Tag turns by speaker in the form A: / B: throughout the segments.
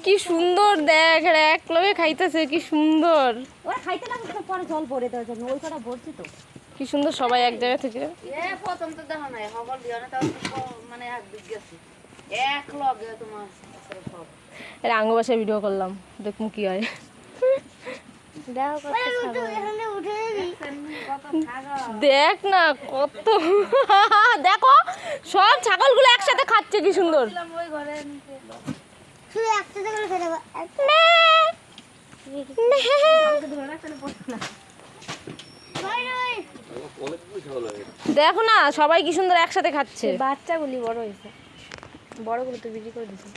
A: কি সুন্দর দেখ, এক লগে খাইতেছে, কি সুন্দর।
B: ওরা খাইতে না পরে জল ভরে দেওয়ার জন্য ওই কটা ভরছি তো।
A: কি সুন্দর সবাই এক জায়গা থেকে।
C: প্রথম তো দেখো না হগল দিও না, তাও মানে এক দিক গেছে এক লগে তোমার সব।
A: আরে আঙ্গ বাসায় ভিডিও করলাম, দেখুন কি হয়। দেখ না কত, দেখো সব ছাগলগুলো একসাথে খাচ্ছে, কি সুন্দর। দেখো না সবাই কি সুন্দর একসাথে খাচ্ছে।
B: বাচ্চাগুলি বড় হয়েছে, বড়গুলো তো বিক্রি করে দিচ্ছে।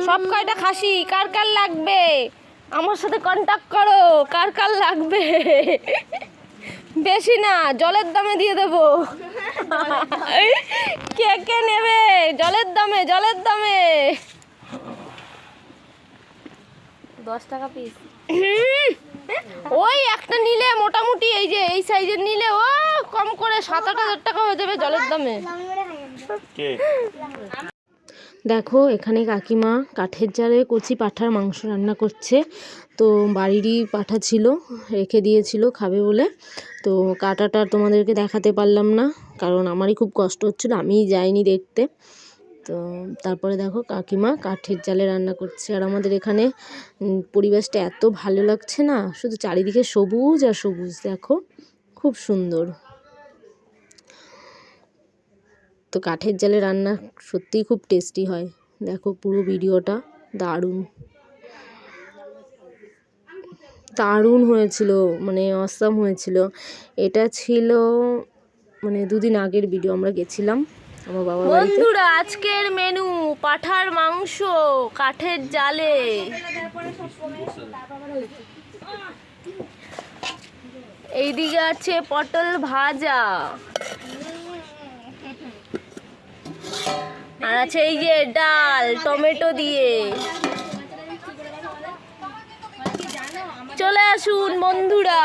A: সব কয়টা খাসি, কার কার লাগবে আমার সাথে কন্টাক্ট করো, কার কার লাগবে। বেশি না, জলের দামে দিয়ে দেবো। কে কে নেবে জলের দামে, জলের দামে।
B: 10 টাকা পিস।
A: ওই একটা নিলে মোটামুটি এই যে এই সাইজের নিলে ও কম করে 7-8 হাজার টাকা হয়ে যাবে জলের দামে। দেখো এখানে কাকিমা কাঠের জালে কচি পাঁঠার মাংস রান্না করছে। তো বাড়িরই পাঁঠা ছিল, রেখে দিয়েছিল খাবে বলে। তো কাটাটা তোমাদেরকে দেখাতে পারলাম না, কারণ আমারই খুব কষ্ট হচ্ছিল, আমিই যাইনি দেখতে। তো তারপরে দেখো কাকিমা কাঠের জালে রান্না করছে। আর আমাদের এখানে পরিবেশটা এত ভালো লাগছে না, শুধু চারিদিকে সবুজ আর সবুজ, দেখো খুব সুন্দর। তো কাঠের জালে রান্না সত্যিই খুব টেস্টি হয়। দেখো পুরো ভিডিওটা দারুণ দারুণ হয়েছিল, মানে অসাম হয়েছিল। এটা ছিল মানে 2 দিন আগের ভিডিও, আমরা গেছিলাম আমার বাবার বাড়িতে। বন্ধুরা আজকের মেনু পাঁঠার মাংস কাঠের জালে। এইদিকে আছে পটল ভাজা, আর আছে এই যে ডাল টমেটো দিয়ে। চলে আসুন বন্ধুরা।